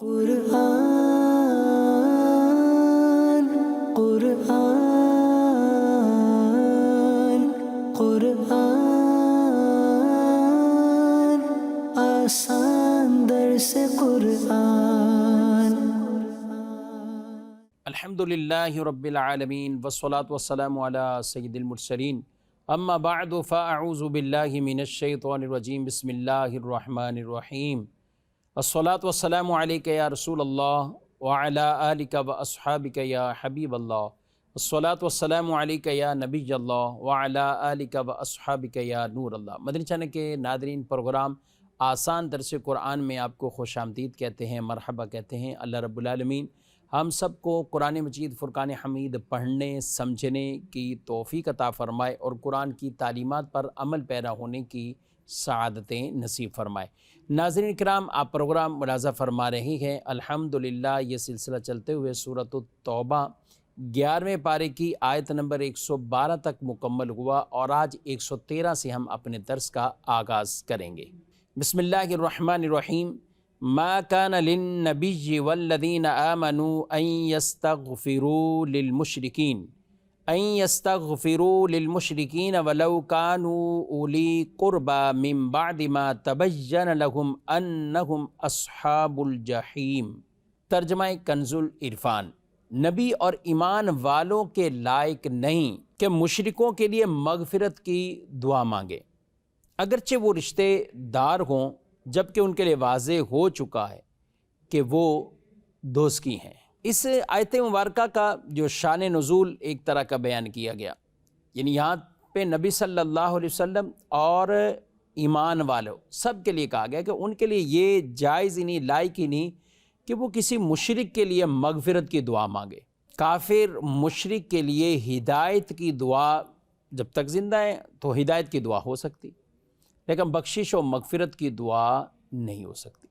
قرآن قرآن قرآن آسان درس قرآن۔ الحمدللہ رب العالمین والصلاة والسلام علی سید المرسلین، اما بعد فاعوذ باللہ من الشیطان الرجیم، بسم اللہ الرحمن الرحیم۔ الصلاة والسلام علیک یا رسول اللہ وعلی آلک واصحابک یا حبیب اللہ، الصلاة والسلام علیک یا نبی اللہ وعلی آلک واصحابک یا نور اللہ۔ مدنی چینل کے ناظرین، پروگرام آسان درس قرآن میں آپ کو خوش آمدید کہتے ہیں، مرحبا کہتے ہیں۔ اللہ رب العالمین ہم سب کو قرآن مجید فرقان حمید پڑھنے سمجھنے کی توفیق عطا فرمائے اور قرآن کی تعلیمات پر عمل پیرا ہونے کی سعادتیں نصیب فرمائے۔ ناظرین کرام، آپ پروگرام ملاحظہ فرما رہے ہیں، الحمدللہ یہ سلسلہ چلتے ہوئے سورۃ التوبہ 11ویں پارے کی آیت نمبر 112 تک مکمل ہوا، اور آج 113 سے ہم اپنے درس کا آغاز کریں گے۔ بسم اللہ الرحمن الرحیم۔ ما كان للنبي والذين آمنوا أن يستغفروا للمشركين ولو كانوا أولي قربى من بعد ما تبين لهم أنهم أصحاب الجحيم۔ ترجمہ کنز العرفان۔ نبی اور ایمان والوں کے لائق نہیں کہ مشرکوں کے لیے مغفرت کی دعا مانگے، اگرچہ وہ رشتے دار ہوں، جبکہ ان کے لیے واضح ہو چکا ہے کہ وہ دوزکی ہیں۔ اس آیت مبارکہ کا جو شان نزول ایک طرح کا بیان کیا گیا، یعنی یہاں پہ نبی صلی اللہ علیہ وسلم اور ایمان والوں سب کے لیے کہا گیا کہ ان کے لیے یہ جائز ہی نہیں، لائق ہی نہیں کہ وہ کسی مشرک کے لیے مغفرت کی دعا مانگے۔ کافر مشرک کے لیے ہدایت کی دعا جب تک زندہ ہے تو ہدایت کی دعا ہو سکتی، لیکن بخشش و مغفرت کی دعا نہیں ہو سکتی۔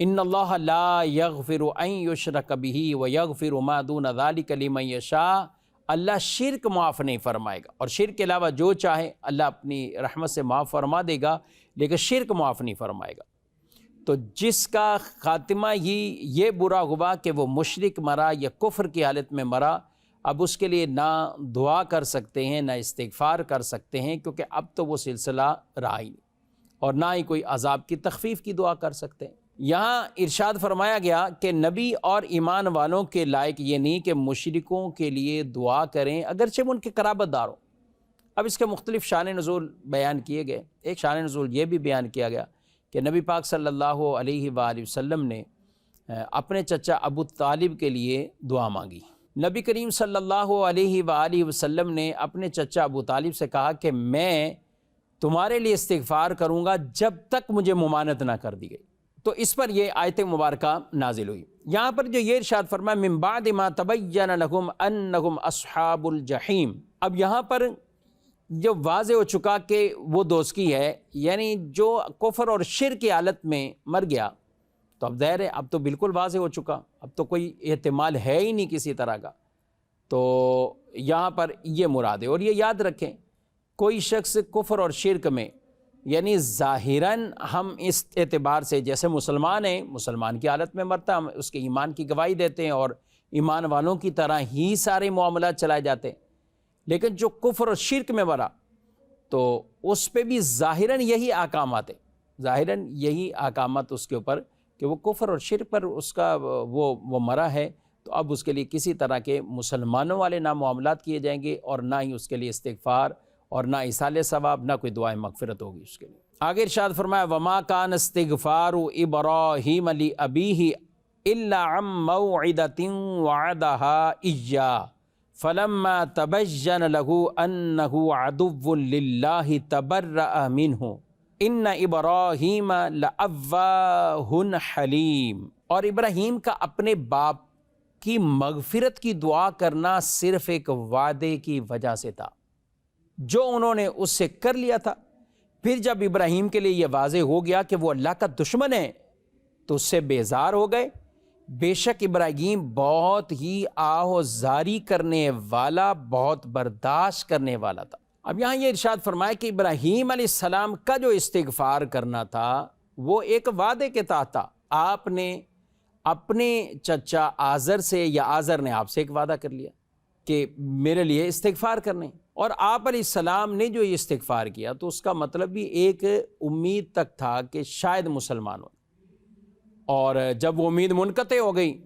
ان اللہ لا یغفر ان یشرک بہ ویغفر ما دون ذلک لمن یشاء۔ اللہ شرک معاف نہیں فرمائے گا، اور شرک کے علاوہ جو چاہے اللہ اپنی رحمت سے معاف فرما دے گا، لیکن شرک معاف نہیں فرمائے گا۔ تو جس کا خاتمہ ہی یہ برا ہوا کہ وہ مشرک مرا یا کفر کی حالت میں مرا، اب اس کے لیے نہ دعا کر سکتے ہیں نہ استغفار کر سکتے ہیں، کیونکہ اب تو وہ سلسلہ رہا ہی نہیں، اور نہ ہی کوئی عذاب کی تخفیف کی دعا کر سکتے ہیں۔ یہاں ارشاد فرمایا گیا کہ نبی اور ایمان والوں کے لائق یہ نہیں کہ مشرکوں کے لیے دعا کریں، اگرچہ وہ ان کے قرابت دار ہوں۔ اب اس کے مختلف شان نزول بیان کیے گئے۔ ایک شان نزول یہ بھی بیان کیا گیا کہ نبی پاک صلی اللہ علیہ وآلہ وسلم نے اپنے چچا ابو طالب کے لیے دعا مانگی۔ نبی کریم صلی اللہ علیہ وآلہ وسلم نے اپنے چچا ابو طالب سے کہا کہ میں تمہارے لیے استغفار کروں گا جب تک مجھے ممانعت نہ کر دی گئی۔ تو اس پر یہ آیت مبارکہ نازل ہوئی۔ یہاں پر جو یہ ارشاد فرمایا من بعد ما تبین لهم انہم اصحاب الجحیم، اب یہاں پر جو واضح ہو چکا کہ وہ دوزکی ہے، یعنی جو کفر اور شرک کی حالت میں مر گیا، تو اب ظاہر ہے اب تو بالکل واضح ہو چکا، اب تو کوئی احتمال ہے ہی نہیں کسی طرح کا۔ تو یہاں پر یہ مراد ہے، اور یہ یاد رکھیں کوئی شخص کفر اور شرک میں، یعنی ظاہراً ہم اس اعتبار سے جیسے مسلمان ہیں، مسلمان کی حالت میں مرتا، ہم اس کے ایمان کی گواہی دیتے ہیں اور ایمان والوں کی طرح ہی سارے معاملات چلائے جاتے ہیں، لیکن جو کفر اور شرک میں مرا تو اس پہ بھی ظاہراً یہی احکامات ہیں، ظاہراً یہی احکامات اس کے اوپر کہ وہ کفر اور شرک پر اس کا وہ مرا ہے، تو اب اس کے لیے کسی طرح کے مسلمانوں والے نہ معاملات کیے جائیں گے، اور نہ ہی اس کے لیے استغفار اور نہ ایصال ثواب، نہ کوئی دعائیں مغفرت ہوگی اس کے لیے۔ آگے ارشاد فرمایا وما كان استغفار ابراہیم لابیہ الا عن موعدۃ وعدها ایاه فلما تبین له انه عدو للہ تبرأ منہ ان ابراہیم لأواہ حلیم۔ اور ابراہیم کا اپنے باپ کی مغفرت کی دعا کرنا صرف ایک وعدے کی وجہ سے تھا جو انہوں نے اس سے کر لیا تھا۔ پھر جب ابراہیم کے لیے یہ واضح ہو گیا کہ وہ اللہ کا دشمن ہے تو اس سے بیزار ہو گئے۔ بے شک ابراہیم بہت ہی آہوزاری کرنے والا، بہت برداشت کرنے والا تھا۔ اب یہاں یہ ارشاد فرمایا کہ ابراہیم علیہ السلام کا جو استغفار کرنا تھا وہ ایک وعدے کے تحت تھا۔ آپ نے اپنے چچا آذر سے یا آذر نے آپ سے ایک وعدہ کر لیا کہ میرے لیے استغفار کرنے، اور آپ علیہ السلام نے جو یہ استغفار کیا تو اس کا مطلب بھی ایک امید تک تھا کہ شاید مسلمان ہو، اور جب وہ امید منقطع ہو گئی،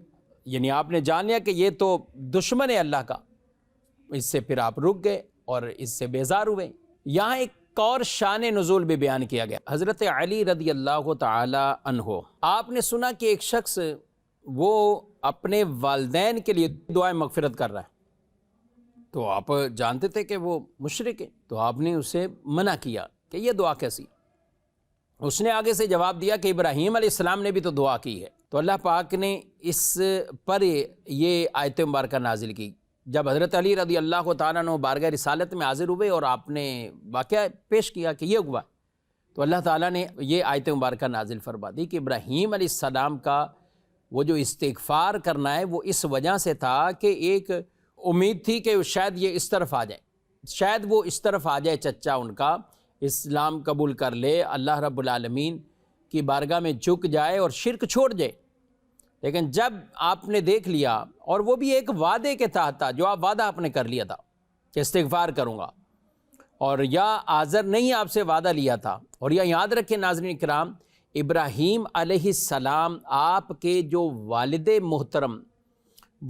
یعنی آپ نے جان لیا کہ یہ تو دشمن ہے اللہ کا، اس سے پھر آپ رک گئے اور اس سے بیزار ہوئے۔ یہاں ایک اور شان نزول بھی بیان کیا گیا۔ حضرت علی رضی اللہ تعالی عنہ، آپ نے سنا کہ ایک شخص وہ اپنے والدین کے لیے دعائیں مغفرت کر رہا ہے، تو آپ جانتے تھے کہ وہ مشرک ہے، تو آپ نے اسے منع کیا کہ یہ دعا کیسی؟ اس نے آگے سے جواب دیا کہ ابراہیم علیہ السلام نے بھی تو دعا کی ہے، تو اللہ پاک نے اس پر یہ آیت مبارکہ نازل کی۔ جب حضرت علی رضی اللہ تعالیٰ عنہ بارگاہ رسالت میں حاضر ہوئے اور آپ نے واقعہ پیش کیا کہ یہ ہوا، تو اللہ تعالیٰ نے یہ آیت مبارکہ نازل فرما دی کہ ابراہیم علیہ السلام کا وہ جو استغفار کرنا ہے وہ اس وجہ سے تھا کہ ایک امید تھی کہ شاید یہ اس طرف آ جائے، شاید وہ اس طرف آ جائے چچا ان کا، اسلام قبول کر لے، اللہ رب العالمین کی بارگاہ میں جھک جائے اور شرک چھوڑ جائے۔ لیکن جب آپ نے دیکھ لیا، اور وہ بھی ایک وعدے کے تحت تھا، جو آپ وعدہ آپ نے کر لیا تھا کہ استغفار کروں گا، اور یا آذر نے ہی آپ سے وعدہ لیا تھا، اور یا یاد رکھیں ناظرین کرام، ابراہیم علیہ السلام آپ کے جو والد محترم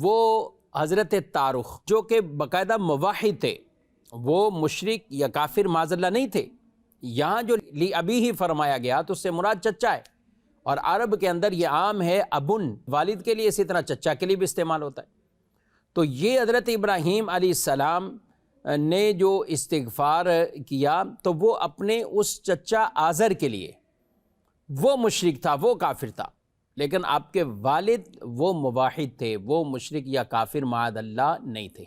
وہ حضرت تارخ، جو کہ باقاعدہ موحد تھے، وہ مشرک یا کافر معاذ اللہ نہیں تھے۔ یہاں جو لی ابی ہی فرمایا گیا تو اس سے مراد چچا ہے، اور عرب کے اندر یہ عام ہے ابن والد کے لیے، اسی طرح چچا کے لیے بھی استعمال ہوتا ہے۔ تو یہ حضرت ابراہیم علیہ السلام نے جو استغفار کیا تو وہ اپنے اس چچا آذر کے لیے، وہ مشرک تھا، وہ کافر تھا، لیکن آپ کے والد وہ موحد تھے، وہ مشرک یا کافر معاذ اللہ نہیں تھے۔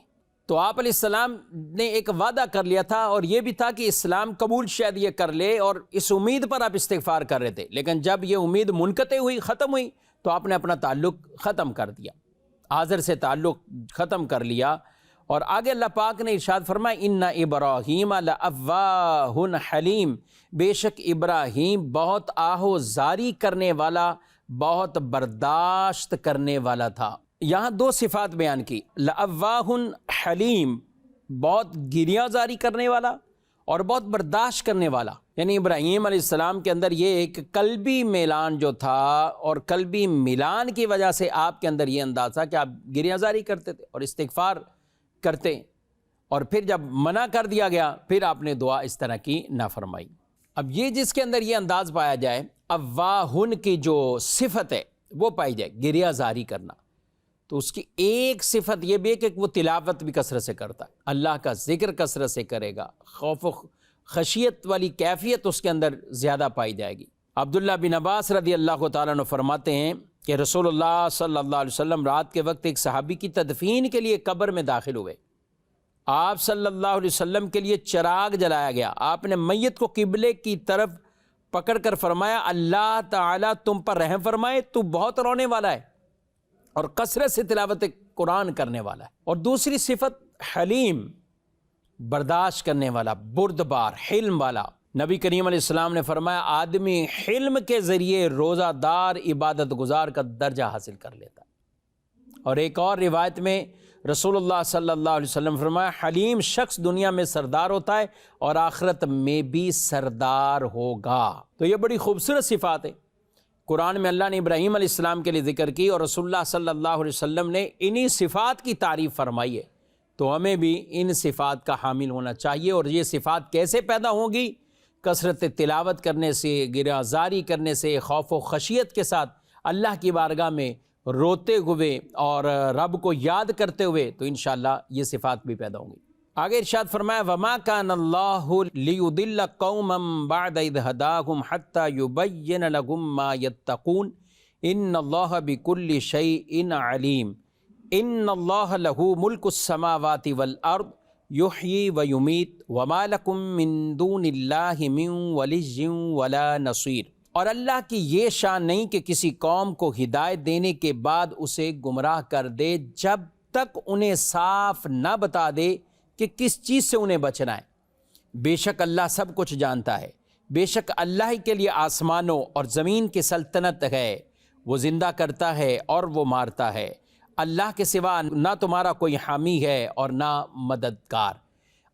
تو آپ علیہ السلام نے ایک وعدہ کر لیا تھا، اور یہ بھی تھا کہ اسلام قبول شاید یہ کر لے، اور اس امید پر آپ استغفار کر رہے تھے، لیکن جب یہ امید منقطع ہوئی، ختم ہوئی، تو آپ نے اپنا تعلق ختم کر دیا، آذر سے تعلق ختم کر لیا۔ اور آگے اللہ پاک نے ارشاد فرمایا ان ابراہیم لأواہ حلیم، بے شک ابراہیم بہت آہو زاری کرنے والا، بہت برداشت کرنے والا تھا۔ یہاں دو صفات بیان کی، لأواہ حلیم، بہت گریہ زاری کرنے والا اور بہت برداشت کرنے والا، یعنی ابراہیم علیہ السلام کے اندر یہ ایک قلبی میلان جو تھا، اور قلبی میلان کی وجہ سے آپ کے اندر یہ انداز تھا کہ آپ گریہ زاری کرتے تھے اور استغفار کرتے، اور پھر جب منع کر دیا گیا پھر آپ نے دعا اس طرح کی نہ فرمائی۔ اب یہ جس کے اندر یہ انداز پایا جائے، اواہن کی جو صفت ہے وہ پائی جائے، گریہ زاری کرنا، تو اس کی ایک صفت یہ بھی ہے کہ وہ تلاوت بھی کثرت سے کرتا ہے، اللہ کا ذکر کثرت سے کرے گا، خوف و خشیت والی کیفیت اس کے اندر زیادہ پائی جائے گی۔ عبداللہ بن عباس رضی اللہ تعالیٰ عنہ فرماتے ہیں کہ رسول اللہ صلی اللہ علیہ وسلم رات کے وقت ایک صحابی کی تدفین کے لیے قبر میں داخل ہوئے، آپ صلی اللہ علیہ وسلم کے لیے چراغ جلایا گیا، آپ نے میت کو قبلے کی طرف پکڑ کر فرمایا اللہ تعالیٰ تم پر رحم فرمائے، تو بہت رونے والا ہے اور کثرت سے تلاوت قرآن کرنے والا ہے۔ اور دوسری صفت حلیم، برداشت کرنے والا، بردبار، حلم والا۔ نبی کریم علیہ السلام نے فرمایا آدمی حلم کے ذریعے روزہ دار، عبادت گزار کا درجہ حاصل کر لیتا ہے۔ اور ایک اور روایت میں رسول اللہ صلی اللہ علیہ وسلم فرمایا حلیم شخص دنیا میں سردار ہوتا ہے اور آخرت میں بھی سردار ہوگا۔ تو یہ بڑی خوبصورت صفات ہے، قرآن میں اللہ نے ابراہیم علیہ السلام کے لیے ذکر کی، اور رسول اللہ صلی اللہ علیہ وسلم نے انہی صفات کی تعریف فرمائی ہے، تو ہمیں بھی ان صفات کا حامل ہونا چاہیے۔ اور یہ صفات کیسے پیدا ہوں گی؟ کثرت تلاوت کرنے سے، گریہ زاری کرنے سے، خوف و خشیت کے ساتھ اللہ کی بارگاہ میں روتے ہوئے اور رب کو یاد کرتے ہوئے، تو انشاءاللہ یہ صفات بھی پیدا ہوں گی۔ آگے ارشاد فرمایا وَمَا كَانَ اللَّهُ لِيُضِلَّ قَوْمًا بَعْدَ إِذْ هَدَاهُمْ حَتَّى يُبَيِّنَ لَهُم مَّا يَتَّقُونَ إِنَّ اللَّهَ بِكُلِّ شَيْءٍ عَلِيمٌ إِنَّ اللَّهَ لَهُ مُلْكُ السَّمَاوَاتِ وَالْأَرْضِ يُحْيِي وَيُمِيتُ وَمَا لَكُم مِّن دُونِ اللَّهِ مِن وَلِيٍّ وَلَا نَصِيرٍ۔ اور اللہ کی یہ شان نہیں کہ کسی قوم کو ہدایت دینے کے بعد اسے گمراہ کر دے جب تک انہیں صاف نہ بتا دے کہ کس چیز سے انہیں بچنا ہے۔ بے شک اللہ سب کچھ جانتا ہے، بے شک اللہ ہی کے لیے آسمانوں اور زمین کی سلطنت ہے، وہ زندہ کرتا ہے اور وہ مارتا ہے، اللہ کے سوا نہ تمہارا کوئی حامی ہے اور نہ مددگار۔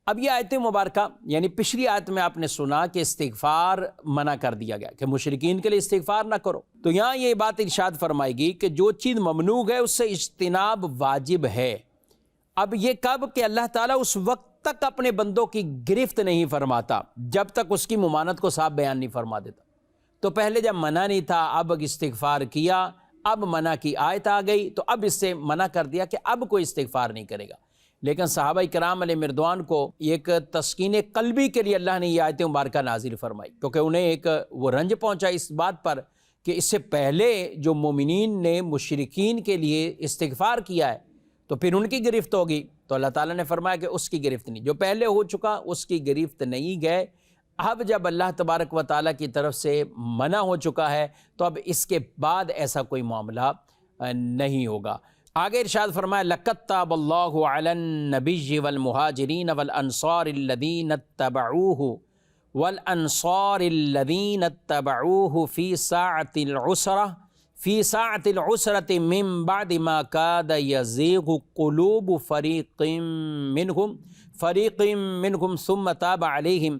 اب یہ آیت مبارکہ یعنی پچھلی آیت میں آپ نے سنا کہ استغفار منع کر دیا گیا کہ مشرکین کے لیے استغفار نہ کرو، تو یہاں یہ بات ارشاد فرمائے گی کہ جو چیز ممنوع ہے اس سے اجتناب واجب ہے۔ اب یہ کب کہ اللہ تعالیٰ اس وقت تک اپنے بندوں کی گرفت نہیں فرماتا جب تک اس کی ممانعت کو صاف بیان نہیں فرما دیتا۔ تو پہلے جب منع نہیں تھا، اب استغفار کیا، اب منع کی آیت آ گئی تو اب اس سے منع کر دیا کہ اب کوئی استغفار نہیں کرے گا۔ لیکن صحابہ کرام علیہ مردوان کو ایک تسکین قلبی کے لیے اللہ نے یہ آیت مبارکہ نازل فرمائی، کیونکہ انہیں ایک وہ رنج پہنچا اس بات پر کہ اس سے پہلے جو مومنین نے مشرکین کے لیے استغفار کیا ہے تو پھر ان کی گرفت ہوگی، تو اللہ تعالیٰ نے فرمایا کہ اس کی گرفت نہیں، جو پہلے ہو چکا اس کی گرفت نہیں گئے۔ اب جب اللہ تبارک و تعالیٰ کی طرف سے منع ہو چکا ہے تو اب اس کے بعد ایسا کوئی معاملہ نہیں ہوگا۔ آگے ارشاد فرمایا لَقَدْ تَابَ اللَّهُ عَلَى النَّبِيِّ وَالْمُهَاجِرِينَ وَالْأَنصَارِ الَّذِينَ اتَّبَعُوهُ فِي سَاعَةِ الْعُسْرَةِ مِن بَعْدِ مَا كَادَ يَزِيغُ قُلُوبُ فَرِيقٍ مِّنْهُمْ ثُمَّ تَابَ عَلَيْهِمْ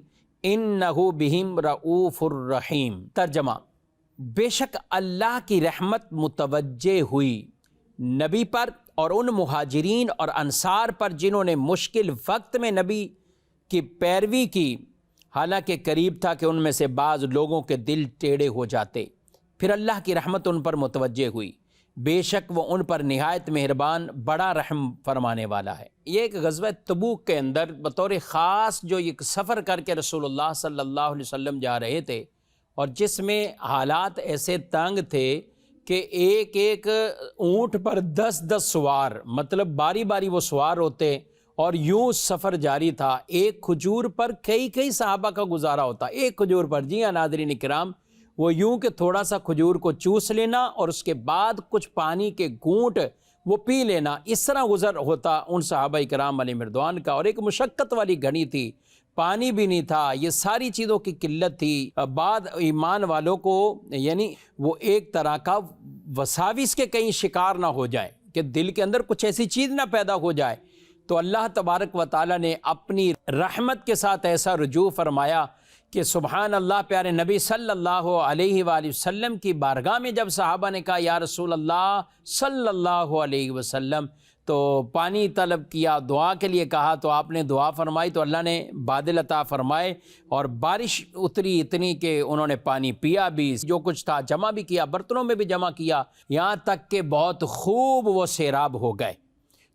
إِنَّهُ بِهِمْ رَءُوفٌ رَحِيمٌ۔ ترجمہ، بے شک اللہ کی رحمت متوجہ ہوئی نبی پر اور ان مہاجرین اور انصار پر جنہوں نے مشکل وقت میں نبی کی پیروی کی، حالانکہ قریب تھا کہ ان میں سے بعض لوگوں کے دل ٹیڑھے ہو جاتے، پھر اللہ کی رحمت ان پر متوجہ ہوئی، بے شک وہ ان پر نہایت مہربان بڑا رحم فرمانے والا ہے۔ یہ ایک غزوہ تبوک کے اندر بطور خاص جو ایک سفر کر کے رسول اللہ صلی اللہ علیہ وسلم جا رہے تھے، اور جس میں حالات ایسے تنگ تھے کہ ایک ایک اونٹ پر 10 سوار، مطلب باری باری وہ سوار ہوتے اور یوں سفر جاری تھا۔ ایک کھجور پر کئی صحابہ کا گزارا ہوتا، ایک کھجور پر۔ جی ہاں ناظرین کرام، وہ یوں کہ تھوڑا سا کھجور کو چوس لینا اور اس کے بعد کچھ پانی کے گھونٹ وہ پی لینا، اس طرح گزر ہوتا ان صحابہ کرام علیہ مردوان کا۔ اور ایک مشقت والی گھڑی تھی، پانی بھی نہیں تھا، یہ ساری چیزوں کی قلت تھی۔ بعد ایمان والوں کو یعنی وہ ایک طرح کا وساوس کے کہیں شکار نہ ہو جائے کہ دل کے اندر کچھ ایسی چیز نہ پیدا ہو جائے، تو اللہ تبارک و تعالیٰ نے اپنی رحمت کے ساتھ ایسا رجوع فرمایا کہ سبحان اللہ، پیارے نبی صلی اللہ علیہ وآلہ وسلم کی بارگاہ میں جب صحابہ نے کہا یا رسول اللہ صلی اللہ علیہ وسلم، تو پانی طلب کیا، دعا کے لیے کہا، تو آپ نے دعا فرمائی تو اللہ نے بادل عطا فرمائے اور بارش اتری اتنی کہ انہوں نے پانی پیا بھی، جو کچھ تھا جمع بھی کیا، برتنوں میں بھی جمع کیا، یہاں تک کہ بہت خوب وہ سیراب ہو گئے۔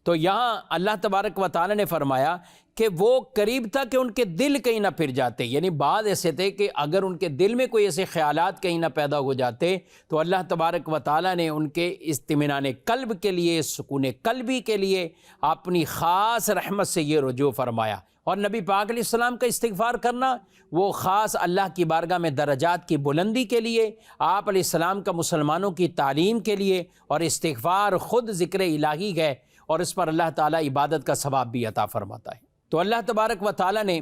تو یہاں اللہ تبارک و تعالی نے فرمایا کہ وہ قریب تھا کہ ان کے دل کہیں نہ پھر جاتے، یعنی بعض ایسے تھے کہ اگر ان کے دل میں کوئی ایسے خیالات کہیں نہ پیدا ہو جاتے تو اللہ تبارک و تعالی نے ان کے اطمینان قلب کے لیے، سکون قلبی کے لیے اپنی خاص رحمت سے یہ رجوع فرمایا۔ اور نبی پاک علیہ السلام کا استغفار کرنا وہ خاص اللہ کی بارگاہ میں درجات کی بلندی کے لیے، آپ علیہ السلام کا مسلمانوں کی تعلیم کے لیے، اور استغفار خود ذکر الہی ہے اور اس پر اللہ تعالیٰ عبادت کا ثواب بھی عطا فرماتا ہے۔ تو اللہ تبارک و تعالیٰ نے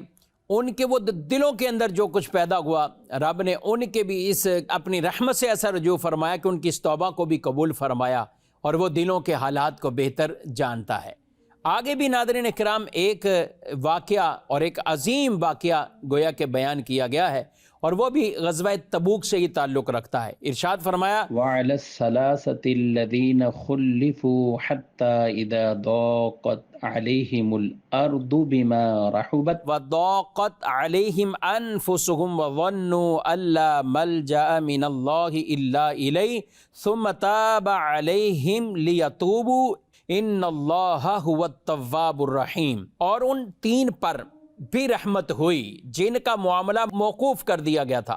ان کے وہ دلوں کے اندر جو کچھ پیدا ہوا، رب نے ان کے بھی اس اپنی رحمت سے ایسا رجوع فرمایا کہ ان کی اس توبہ کو بھی قبول فرمایا، اور وہ دلوں کے حالات کو بہتر جانتا ہے۔ آگے بھی ناظرین کرام ایک واقعہ اور ایک عظیم واقعہ گویا کہ بیان کیا گیا ہے، اور وہ بھی غزوہ تبوک سے ہی تعلق رکھتا ہے۔ ارشاد فرمایا وعلى الثلاثة الذين خلفوا حتى إذا ضاقت عليهم الأرض بما رحبت وضاقت عليهم أنفسهم وظنوا أن لا ملجأ من الله إلا إليه ثم تاب عليهم ليتوبوا ان اللہ هو التواب الرحیم۔ اور ان تین پر بھی رحمت ہوئی جن کا معاملہ موقوف کر دیا گیا تھا،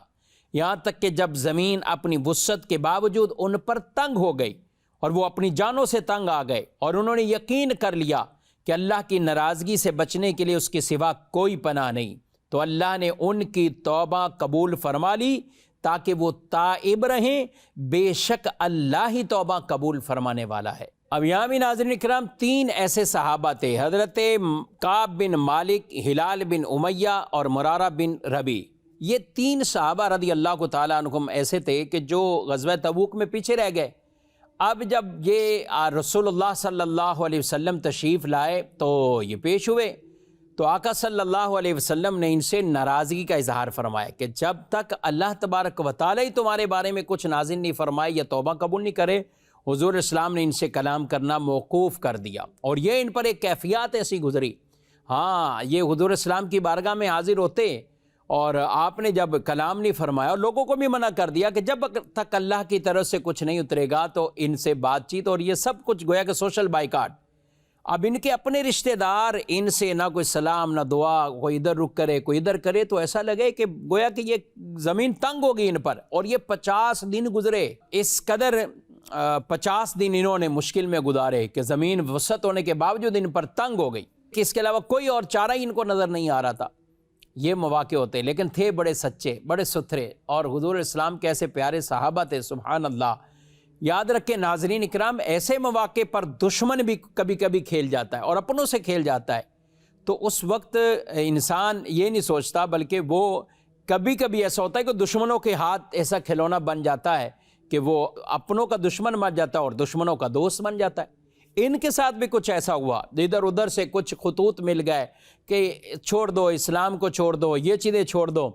یہاں تک کہ جب زمین اپنی وسعت کے باوجود ان پر تنگ ہو گئی اور وہ اپنی جانوں سے تنگ آ گئے، اور انہوں نے یقین کر لیا کہ اللہ کی ناراضگی سے بچنے کے لیے اس کے سوا کوئی پناہ نہیں، تو اللہ نے ان کی توبہ قبول فرما لی تاکہ وہ تائب رہیں، بے شک اللہ ہی توبہ قبول فرمانے والا ہے۔ اب یہاں بھی ناظرین کرام تین ایسے صحابہ تھے، حضرت کعب بن مالک، ہلال بن امیہ اور مرارہ بن ربی۔ یہ 3 صحابہ رضی اللہ کو تعالیٰ عنہم ایسے تھے کہ جو غزوہ تبوک میں پیچھے رہ گئے۔ اب جب یہ رسول اللہ صلی اللہ علیہ وسلم تشریف لائے تو یہ پیش ہوئے، تو آقا صلی اللہ علیہ وسلم نے ان سے ناراضگی کا اظہار فرمایا کہ جب تک اللہ تبارک و تعالیٰ ہی تمہارے بارے میں کچھ نازل نہیں فرمائے یا توبہ قبول نہیں کرے، حضور اسلام نے ان سے کلام کرنا موقوف کر دیا، اور یہ ان پر ایک کیفیات ایسی گزری۔ ہاں، یہ حضور اسلام کی بارگاہ میں حاضر ہوتے اور آپ نے جب کلام نہیں فرمایا، اور لوگوں کو بھی منع کر دیا کہ جب تک اللہ کی طرف سے کچھ نہیں اترے گا تو ان سے بات چیت، اور یہ سب کچھ گویا کہ سوشل بائیکاٹ۔ اب ان کے اپنے رشتہ دار ان سے نہ کوئی سلام نہ دعا، کوئی ادھر رک کرے کوئی ادھر کرے، تو ایسا لگے کہ گویا کہ یہ زمین تنگ ہوگی ان پر، اور یہ 50 دن گزرے، اس قدر 50 دن انہوں نے مشکل میں گزارے کہ زمین وسعت ہونے کے باوجود ان پر تنگ ہو گئی کہ اس کے علاوہ کوئی اور چارہ ہی ان کو نظر نہیں آ رہا تھا۔ یہ مواقع ہوتے، لیکن تھے بڑے سچے، بڑے ستھرے، اور حضور اسلام کے ایسے پیارے صحابہ تھے، سبحان اللہ۔ یاد رکھیں ناظرین اکرام، ایسے مواقع پر دشمن بھی کبھی کبھی کھیل جاتا ہے اور اپنوں سے کھیل جاتا ہے، تو اس وقت انسان یہ نہیں سوچتا، بلکہ وہ کبھی کبھی ایسا ہوتا ہے کہ دشمنوں کے ہاتھ ایسا کھلونا بن جاتا ہے کہ وہ اپنوں کا دشمن بن جاتا ہے اور دشمنوں کا دوست بن جاتا ہے۔ ان کے ساتھ بھی کچھ ایسا ہوا، ادھر ادھر سے کچھ خطوط مل گئے کہ چھوڑ دو اسلام کو، چھوڑ دو یہ چیزیں، چھوڑ دو،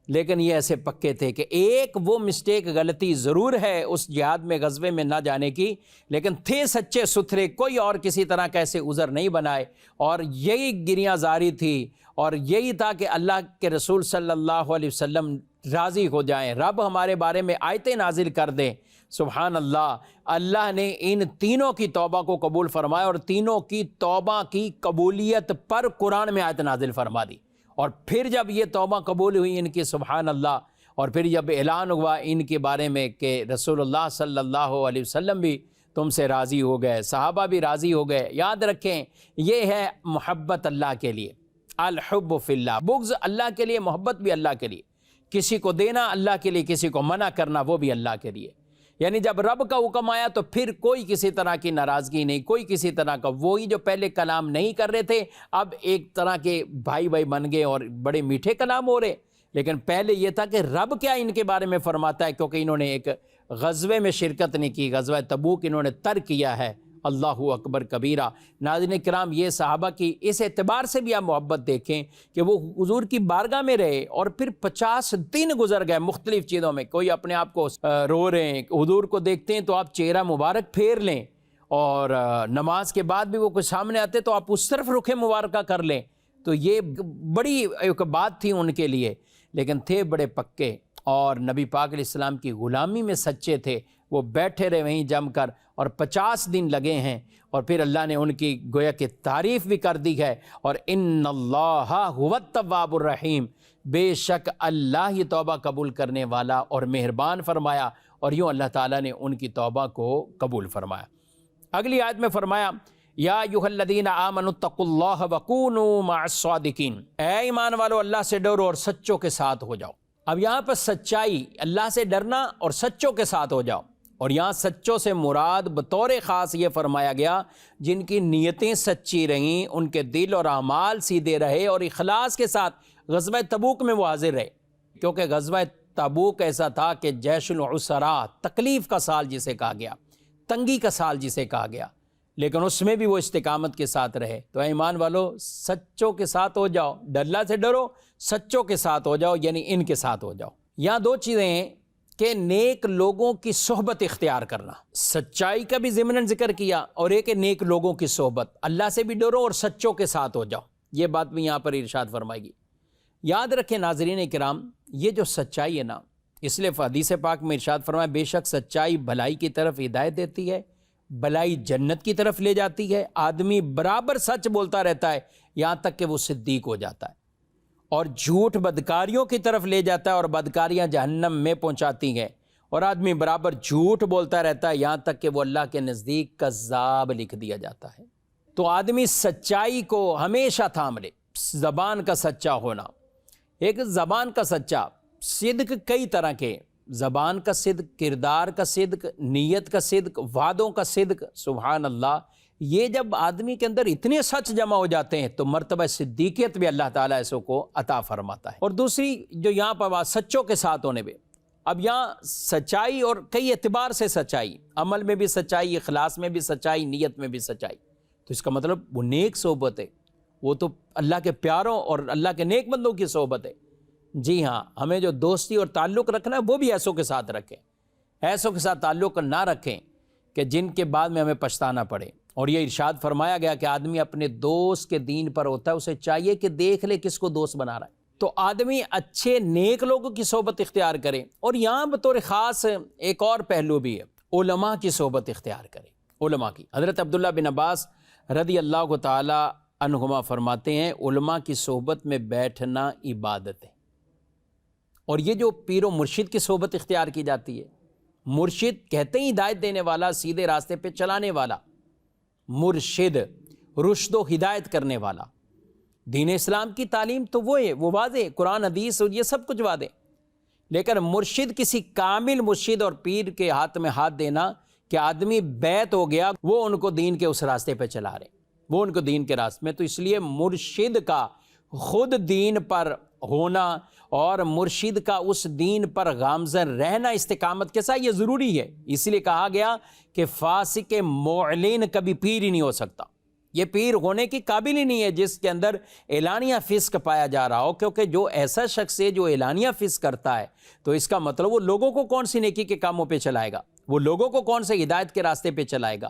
لیکن یہ ایسے پکے تھے کہ ایک وہ مسٹیک غلطی ضرور ہے اس جہاد میں غزوے میں نہ جانے کی، لیکن تھے سچے ستھرے، کوئی اور کسی طرح کا ایسے عذر نہیں بنائے، اور یہی گریاں زاری تھی، اور یہی تھا کہ اللہ کے رسول صلی اللہ علیہ وسلم راضی ہو جائیں، رب ہمارے بارے میں آیتیں نازل کر دیں۔ سبحان اللہ، اللہ نے ان تینوں کی توبہ کو قبول فرمایا، اور تینوں کی توبہ کی قبولیت پر قرآن میں آیت نازل فرما دی۔ اور پھر جب یہ توبہ قبول ہوئی ان کی، سبحان اللہ، اور پھر جب اعلان ہوا ان کے بارے میں کہ رسول اللہ صلی اللہ علیہ وسلم بھی تم سے راضی ہو گئے، صحابہ بھی راضی ہو گئے۔ یاد رکھیں یہ ہے محبت اللہ کے لیے، الحب فی اللہ، بغض اللہ کے لیے، محبت بھی اللہ کے لیے، کسی کو دینا اللہ کے لیے، کسی کو منع کرنا وہ بھی اللہ کے لیے۔ یعنی جب رب کا حکم آیا تو پھر کوئی کسی طرح کی ناراضگی نہیں، کوئی کسی طرح کا، وہی جو پہلے کلام نہیں کر رہے تھے اب ایک طرح کے بھائی بھائی بن گئے اور بڑے میٹھے کلام ہو رہے، لیکن پہلے یہ تھا کہ رب کیا ان کے بارے میں فرماتا ہے، کیونکہ انہوں نے ایک غزوے میں شرکت نہیں کی، غزوہ تبوک انہوں نے ترک کیا ہے۔ اللہ اکبر کبیرہ۔ ناظرین کرام، یہ صحابہ کی اس اعتبار سے بھی آپ محبت دیکھیں کہ وہ حضور کی بارگاہ میں رہے، اور پھر 50 دن گزر گئے مختلف چیزوں میں، کوئی اپنے آپ کو رو رہے ہیں، حضور کو دیکھتے ہیں تو آپ چہرہ مبارک پھیر لیں، اور نماز کے بعد بھی وہ کوئی سامنے آتے تو آپ اس طرف رخ مبارکہ کر لیں، تو یہ بڑی ایک بات تھی ان کے لیے، لیکن تھے بڑے پکے، اور نبی پاک علیہ السلام کی غلامی میں سچے تھے۔ وہ بیٹھے رہے وہیں جم کر، اور 50 دن لگے ہیں، اور پھر اللہ نے ان کی گویا کہ تعریف بھی کر دی ہے، اور ان اللہ هو التواب الرحیم، بے شک اللہ ہی توبہ قبول کرنے والا اور مہربان فرمایا، اور یوں اللہ تعالیٰ نے ان کی توبہ کو قبول فرمایا۔ اگلی آیت میں فرمایا یا ایھا الذین آمنوا اتقوا اللہ وکونوا مع الصادقین، اے ایمان والو اللہ سے ڈرو اور سچوں کے ساتھ ہو جاؤ۔ اب یہاں پر سچائی، اللہ سے ڈرنا اور سچوں کے ساتھ ہو جاؤ، اور یہاں سچوں سے مراد بطور خاص یہ فرمایا گیا جن کی نیتیں سچی رہیں، ان کے دل اور اعمال سیدھے رہے، اور اخلاص کے ساتھ غزوہ تبوک میں وہ حاضر رہے، کیونکہ غزوہ تبوک ایسا تھا کہ جیش العسراء، تکلیف کا سال جسے کہا گیا، تنگی کا سال جسے کہا گیا، لیکن اس میں بھی وہ استقامت کے ساتھ رہے۔ تو ایمان والو سچوں کے ساتھ ہو جاؤ، اللہ سے ڈرو، سچوں کے ساتھ ہو جاؤ، یعنی ان کے ساتھ ہو جاؤ۔ یہاں دو چیزیں ہیں کہ نیک لوگوں کی صحبت اختیار کرنا، سچائی کا بھی ضمن ذکر کیا، اور ایک نیک لوگوں کی صحبت، اللہ سے بھی ڈرو اور سچوں کے ساتھ ہو جاؤ، یہ بات بھی یہاں پر ارشاد فرمائے گی۔ یاد رکھیں ناظرین کرام، یہ جو سچائی ہے نا، اس لیے حدیث پاک میں ارشاد فرمایا بے شک سچائی بھلائی کی طرف ہدایت دیتی ہے، بھلائی جنت کی طرف لے جاتی ہے، آدمی برابر سچ بولتا رہتا ہے یہاں تک کہ وہ صدیق ہو جاتا ہے، اور جھوٹ بدکاریوں کی طرف لے جاتا ہے اور بدکاریاں جہنم میں پہنچاتی ہیں، اور آدمی برابر جھوٹ بولتا رہتا ہے یہاں تک کہ وہ اللہ کے نزدیک کذاب لکھ دیا جاتا ہے۔ تو آدمی سچائی کو ہمیشہ تھام لے، زبان کا سچا ہونا، ایک زبان کا سچا، صدق کئی طرح کے، زبان کا صدق، کردار کا صدق، نیت کا صدق، وعدوں کا صدق، سبحان اللہ، یہ جب آدمی کے اندر اتنے سچ جمع ہو جاتے ہیں تو مرتبہ صدیقیت بھی اللہ تعالیٰ ایسوں کو عطا فرماتا ہے۔ اور دوسری جو یہاں پر بات سچوں کے ساتھ ہونے پہ، اب یہاں سچائی اور کئی اعتبار سے سچائی، عمل میں بھی سچائی، اخلاص میں بھی سچائی، نیت میں بھی سچائی، تو اس کا مطلب وہ نیک صحبت ہے، وہ تو اللہ کے پیاروں اور اللہ کے نیک بندوں کی صحبت ہے۔ جی ہاں، ہمیں جو دوستی اور تعلق رکھنا ہے وہ بھی ایسوں کے ساتھ رکھیں، ایسوں کے ساتھ تعلق نہ رکھیں کہ جن کے بعد میں ہمیں پچھتانا پڑے۔ اور یہ ارشاد فرمایا گیا کہ آدمی اپنے دوست کے دین پر ہوتا ہے، اسے چاہیے کہ دیکھ لے کس کو دوست بنا رہا ہے، تو آدمی اچھے نیک لوگوں کی صحبت اختیار کرے۔ اور یہاں بطور خاص ایک اور پہلو بھی ہے، علماء کی صحبت اختیار کرے، علماء کی۔ حضرت عبداللہ بن عباس رضی اللہ تعالی عنہما فرماتے ہیں علماء کی صحبت میں بیٹھنا عبادت ہے۔ اور یہ جو پیر و مرشد کی صحبت اختیار کی جاتی ہے، مرشد کہتے ہیں ہدایت دینے والا، سیدھے راستے پہ چلانے والا، مرشد رشد و ہدایت کرنے والا۔ دین اسلام کی تعلیم تو وہ ہے، وہ واضح، قرآن حدیث یہ سب کچھ واضح، لیکن مرشد کسی کامل مرشد اور پیر کے ہاتھ میں ہاتھ دینا کہ آدمی بیعت ہو گیا، وہ ان کو دین کے اس راستے پہ چلا رہے، وہ ان کو دین کے راستے میں۔ تو اس لیے مرشد کا خود دین پر ہونا اور مرشد کا اس دین پر گامزن رہنا استقامت کے ساتھ، یہ ضروری ہے۔ اس لیے کہا گیا کہ فاسق معلن کبھی پیر ہی نہیں ہو سکتا، یہ پیر ہونے کی قابل ہی نہیں ہے جس کے اندر اعلانیہ فسق پایا جا رہا ہو، کیونکہ جو ایسا شخص ہے جو اعلانیہ فسق کرتا ہے تو اس کا مطلب وہ لوگوں کو کون سی نیکی کے کاموں پہ چلائے گا، وہ لوگوں کو کون سے ہدایت کے راستے پہ چلائے گا۔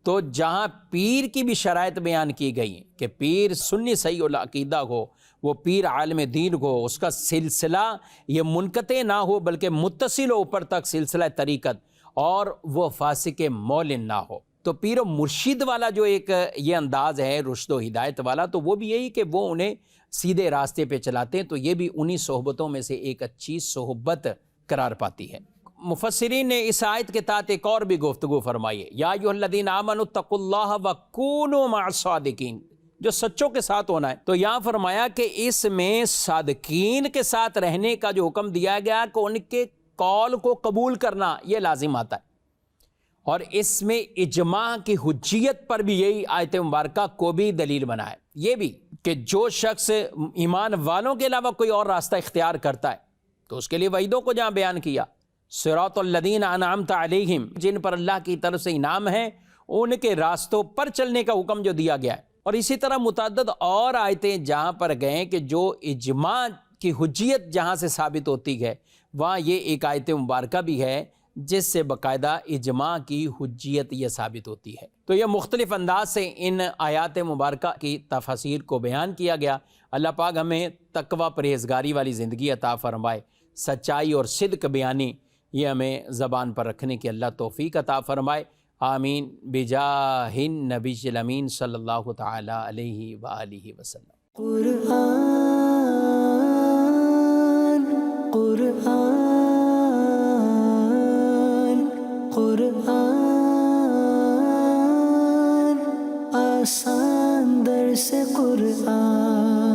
تو جہاں پیر کی بھی شرائط بیان کی گئی ہیں کہ پیر سنی صحیح العقیدہ ہو، وہ پیر عالم دین ہو، اس کا سلسلہ یہ منقطع نہ ہو بلکہ متصل ہو اوپر تک سلسلہ طریقت، اور وہ فاسق معلن نہ ہو۔ تو پیر و مرشد والا جو ایک یہ انداز ہے رشد و ہدایت والا، تو وہ بھی یہی کہ وہ انہیں سیدھے راستے پہ چلاتے ہیں، تو یہ بھی انہی صحبتوں میں سے ایک اچھی صحبت قرار پاتی ہے۔ مفسرین نے اس آیت کے تحت ایک اور بھی گفتگو فرمائی ہے، یا ایھا الذین آمنوا اتقوا اللہ وکونوا مع الصادقین، جو سچوں کے ساتھ ہونا ہے۔ تو یہاں فرمایا کہ اس میں صادقین کے ساتھ رہنے کا جو حکم دیا گیا کہ ان کے قول کو قبول کرنا یہ لازم آتا ہے، اور اس میں اجماع کی حجیت پر بھی یہی آیت مبارکہ کو بھی دلیل بنا ہے، یہ بھی کہ جو شخص ایمان والوں کے علاوہ کوئی اور راستہ اختیار کرتا ہے تو اس کے لیے وعیدوں کو جہاں بیان کیا، صراط الذین انعمت علیہم، جن پر اللہ کی طرف سے انعام ہے، ان کے راستوں پر چلنے کا حکم جو دیا گیا ہے۔ اور اسی طرح متعدد اور آیتیں جہاں پر گئے کہ جو اجماع کی حجیت جہاں سے ثابت ہوتی ہے، وہاں یہ ایک آیت مبارکہ بھی ہے جس سے باقاعدہ اجماع کی حجیت یہ ثابت ہوتی ہے۔ تو یہ مختلف انداز سے ان آیات مبارکہ کی تفاسیر کو بیان کیا گیا۔ اللہ پاک ہمیں تقوی پرہیزگاری والی زندگی عطا فرمائے، سچائی اور صدق بیانی یہ ہمیں زبان پر رکھنے کی اللہ توفیق عطا فرمائے، آمین، بجاہ النبی الامین صلی اللہ تعالی علیہ وآلہ وسلم۔ قرآن آسان درس قرآن